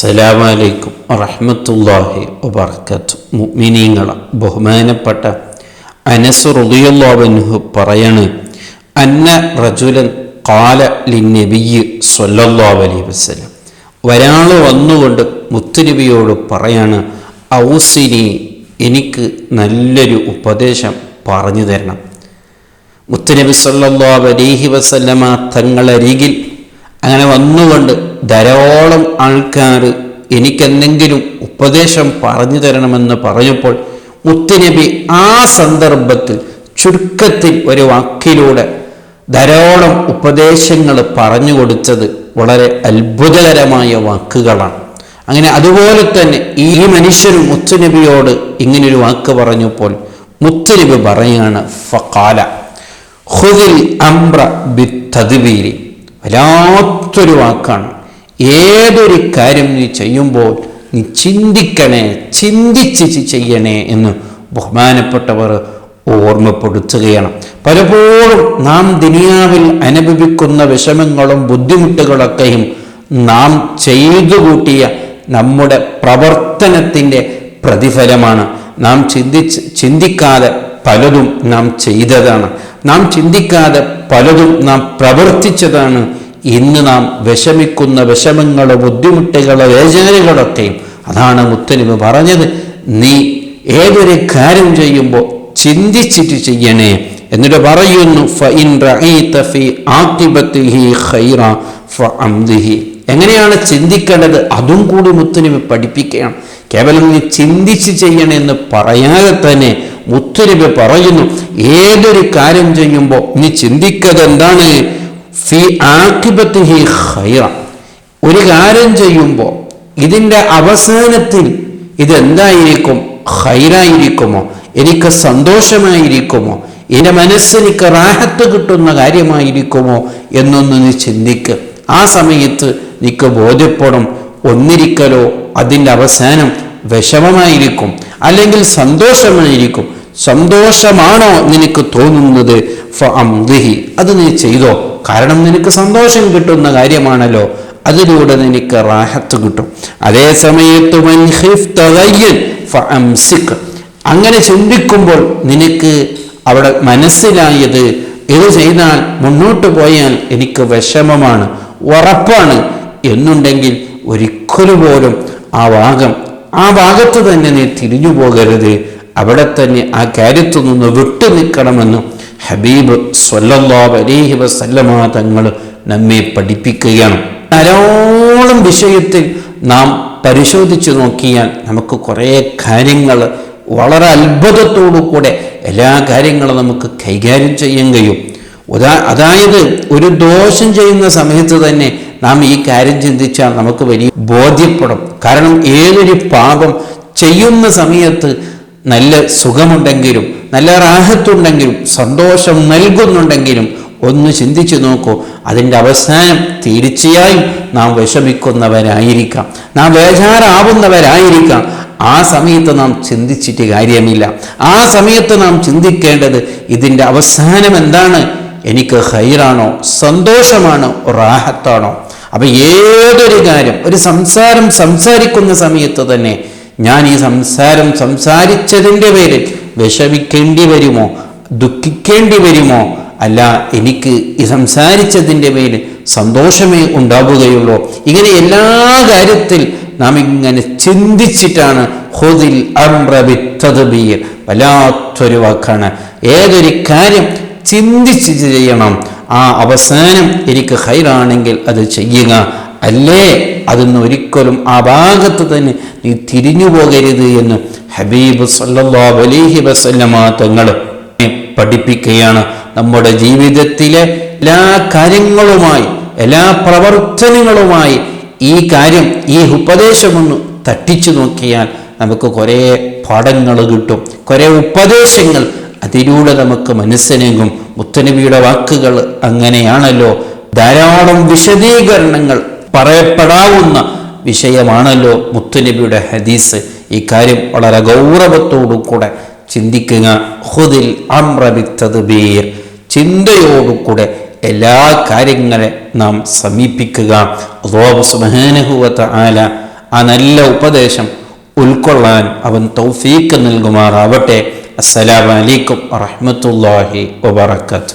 അസ്സലാമു അലൈക്കും വറഹ്മത്തുള്ളാഹി വബറകാതുഹു. മുഅ്മിനീങ്ങളെ ബഹുമാനപ്പെട്ട അനസ് റളിയല്ലാഹു അൻഹു പറയാണ്, അന്ന റജുലൻ ഖാല ലിന്നബിയ്യി സ്വല്ലല്ലാഹു അലൈഹി വസല്ലം, ഒരാൾ വന്നുകൊണ്ട് മുത്തുനബിയോട് പറയാണ്, ഔസിനി, എനിക്ക് നല്ലൊരു ഉപദേശം പറഞ്ഞു തരണം. മുത്തുനബി സ്വല്ലല്ലാഹു അലൈഹി വസല്ലമ തങ്ങളരികിൽ അങ്ങനെ വന്നുകൊണ്ട് ധാരാളം ആൾക്കാർ എനിക്കെന്തെങ്കിലും ഉപദേശം പറഞ്ഞു തരണമെന്ന് പറഞ്ഞപ്പോൾ മുത്തുനബി ആ സന്ദർഭത്തിൽ ചുരുക്കത്തിൽ ഒരു വാക്കിലൂടെ ധാരാളം ഉപദേശങ്ങൾ പറഞ്ഞു കൊടുത്തത് വളരെ അത്ഭുതകരമായ വാക്കുകളാണ്. അങ്ങനെ അതുപോലെ തന്നെ ഈ മനുഷ്യരും മുത്തുനബിയോട് ഇങ്ങനൊരു വാക്ക് പറഞ്ഞപ്പോൾ മുത്തുനബി പറയാണ്, ഫഖാല ഖുദിൽ അംറ ബിത്തദ്ബീരി. വല്ലാത്തൊരു വാക്കാണ്. ഏതൊരു കാര്യം നീ ചെയ്യുമ്പോൾ നീ ചിന്തിക്കണേ, ചിന്തിച്ച് ചെയ്യണേ എന്ന് ബഹുമാനപ്പെട്ടവർ ഓർമ്മപ്പെടുത്തുകയാണ്. പലപ്പോഴും നാം ദുനിയാവിൽ അനുഭവിക്കുന്ന വിഷമങ്ങളും ബുദ്ധിമുട്ടുകളൊക്കെയും നാം ചെയ്തു കൂട്ടിയ നമ്മുടെ പ്രവർത്തനത്തിൻ്റെ പ്രതിഫലമാണ്. നാം ചിന്തിക്കാതെ പലതും നാം ചെയ്തതാണ്. നാം ചിന്തിക്കാതെ പലതും നാം പ്രവർത്തിച്ചതാണ്. ഇന്ന് നാം വിഷമിക്കുന്ന വിഷമങ്ങളോ ബുദ്ധിമുട്ടുകളോ വേദനകളൊക്കെയും അതാണ് മുത്തുനബി പറഞ്ഞത്, നീ ഏതൊരു കാര്യം ചെയ്യുമ്പോൾ ചിന്തിച്ചിട്ട് ചെയ്യണേ. എന്നിട്ട് പറയുന്നു, ഫഇൻ റഅയ്ത ഫീ ആഖിബതിഹി ഖൈറ ഫഅംദിഹി. എങ്ങനെയാണ് ചിന്തിക്കേണ്ടത് അതും കൂടി മുത്തുനബി പഠിപ്പിക്കുകയാണ്. കേവലം നീ ചിന്തിച്ച് ചെയ്യണമെന്ന് പറയാതെ തന്നെ മുത്തുനബി പറയുന്നു, ഏതൊരു കാര്യം ചെയ്യുമ്പോൾ നീ ചിന്തിക്കുന്നത് എന്താണ്? ഫി ആഖിബതിഹി ഖൈറ. ഒരു കാര്യം ചെയ്യുമ്പോൾ ഇതിൻ്റെ അവസാനത്തിൽ ഇതെന്തായിരിക്കും? ഖൈറായിരിക്കുമോ? എനിക്ക് സന്തോഷമായിരിക്കുമോ? എൻ്റെ മനസ്സിനിക്ക് റാഹത്ത് കിട്ടുന്ന കാര്യമായിരിക്കുമോ എന്നൊന്ന് നീ ചിന്തിക്ക്. ആ സമയത്ത് നിനക്ക് ബോധ്യപ്പെടും, ഒന്നിരിക്കലോ അതിൻ്റെ അവസാനം വിഷമമായിരിക്കും, അല്ലെങ്കിൽ സന്തോഷമായിരിക്കും. സന്തോഷമാണോ നിനക്ക് തോന്നുന്നത്? ഫഅംദിഹി, അത് നീ ചെയ്തോ. കാരണം നിനക്ക് സന്തോഷം കിട്ടുന്ന കാര്യമാണല്ലോ, അതിലൂടെ നിനക്ക് റാഹത്ത് കിട്ടും. അതേ സമയത്ത് മൻ ഖിഫ്ത ഗയ്യൻ ഫഅംസിക്. അങ്ങനെ ചിന്തിക്കുമ്പോൾ നിനക്ക് അവിടെ മനസ്സിലായത്, ഇത് ചെയ്താൽ മുന്നോട്ട് പോയാൽ എനിക്ക് വിഷമമാണ്, ഉറപ്പാണ് എന്നുണ്ടെങ്കിൽ ഒരിക്കലും പോലും ആ ഭാഗത്ത് തന്നെ നീ തിരിഞ്ഞു പോകരുത്. അവിടെ തന്നെ ആ കാര്യത്തിൽ നിന്ന് വിട്ടു നിൽക്കണമെന്നും ഹബീബ് സ്വല്ലല്ലാഹു അലൈഹി വസല്ലമ തങ്ങൾ നമ്മെ പഠിപ്പിക്കുകയാണ്. ധാരാളം വിഷയത്തിൽ നാം പരിശോധിച്ചു നോക്കിയാൽ നമുക്ക് കുറേ കാര്യങ്ങൾ വളരെ അത്ഭുതത്തോടു കൂടെ എല്ലാ കാര്യങ്ങളും നമുക്ക് കൈകാര്യം ചെയ്യാൻ കഴിയും. അതായത് ഒരു ദോഷം ചെയ്യുന്ന സമയത്ത് തന്നെ നാം ഈ കാര്യം ചിന്തിച്ചാൽ നമുക്ക് വലിയ ബോധ്യപ്പെടും. കാരണം ഏതൊരു പാപം ചെയ്യുന്ന സമയത്ത് നല്ല സുഖമുണ്ടെങ്കിലും നല്ല റാഹത്തുണ്ടെങ്കിലും സന്തോഷം നൽകുന്നുണ്ടെങ്കിലും ഒന്ന് ചിന്തിച്ചു നോക്കൂ, അതിൻ്റെ അവസാനം തീർച്ചയായും നാം വിഷമിക്കുന്നവരായിരിക്കാം, നാം ബേജാറാവുന്നവരായിരിക്കാം. ആ സമയത്ത് നാം ചിന്തിച്ചിട്ട് കാര്യമില്ല. ആ സമയത്ത് നാം ചിന്തിക്കേണ്ടത് ഇതിൻ്റെ അവസാനം എന്താണ്? എനിക്ക് ഖൈറാണോ, സന്തോഷമാണോ, റാഹത്താണോ? അപ്പം ഏതൊരു കാര്യം, ഒരു സംസാരിക്കുന്ന സമയത്ത് തന്നെ ഞാൻ ഈ സംസാരിച്ചതിൻ്റെ പേരിൽ വിഷമിക്കേണ്ടി വരുമോ, ദുഃഖിക്കേണ്ടി വരുമോ? അല്ല, എനിക്ക് ഈ സംസാരിച്ചതിൻ്റെ പേരിൽ സന്തോഷമേ ഉണ്ടാവുകയുള്ളൂ. ഇങ്ങനെ എല്ലാ കാര്യത്തിൽ നാം ഇങ്ങനെ ചിന്തിച്ചിട്ടാണ് ഖുദിൽ അംറ ബിത്തദ്ബീർ. വല്ലാത്തൊരു വാക്കാണ്. ഏതൊരു കാര്യം ചിന്തിച്ച് ചെയ്യണം. ആ അവസാനം എനിക്ക് ഖൈറാണെങ്കിൽ അത് ചെയ്യുക, അല്ലേ അതൊന്നും ഒരിക്കലും ആ ഭാഗത്ത് തന്നെ നീ തിരിഞ്ഞു പോകരുത് എന്ന് ഹബീബ് സ്വല്ലല്ലാഹു അലൈഹി വസല്ലമ തങ്ങൾ പഠിപ്പിക്കുകയാണ്. നമ്മുടെ ജീവിതത്തിലെ എല്ലാ കാര്യങ്ങളുമായി, എല്ലാ പ്രവർത്തനങ്ങളുമായി ഈ കാര്യം, ഈ ഉപദേശമൊന്ന് തട്ടിച്ചു നോക്കിയാൽ നമുക്ക് കുറേ പാഠങ്ങൾ കിട്ടും, കുറേ ഉപദേശങ്ങൾ അതിലൂടെ നമുക്ക് മനസ്സിലാകും. മുത്തുനബിയുടെ വാക്കുകൾ അങ്ങനെയാണല്ലോ. ധാരാളം വിശദീകരണങ്ങൾ പറയപ്പെടാവുന്ന വിഷയമാണല്ലോ മുത്തുനബിയുടെ ഹദീസ്. ഈ കാര്യം വളരെ ഗൗരവത്തോടു കൂടെ ചിന്തിക്കുക. ഖുദിൽ അംറ ബിത്തദ്ബീർ. ചിന്തയോടുകൂടെ എല്ലാ കാര്യങ്ങളെ നാം സമീപിക്കുക. അല്ലാഹു സുബ്ഹാനഹു വ തആല ആ നല്ല ഉപദേശം ഉൾക്കൊള്ളാൻ അവൻ തൗഫീക്ക് നൽകുമാറാവട്ടെ. അസ്സലാമു അലൈക്കും വറഹ്മത്തുള്ളാഹി വബറകാതുഹു.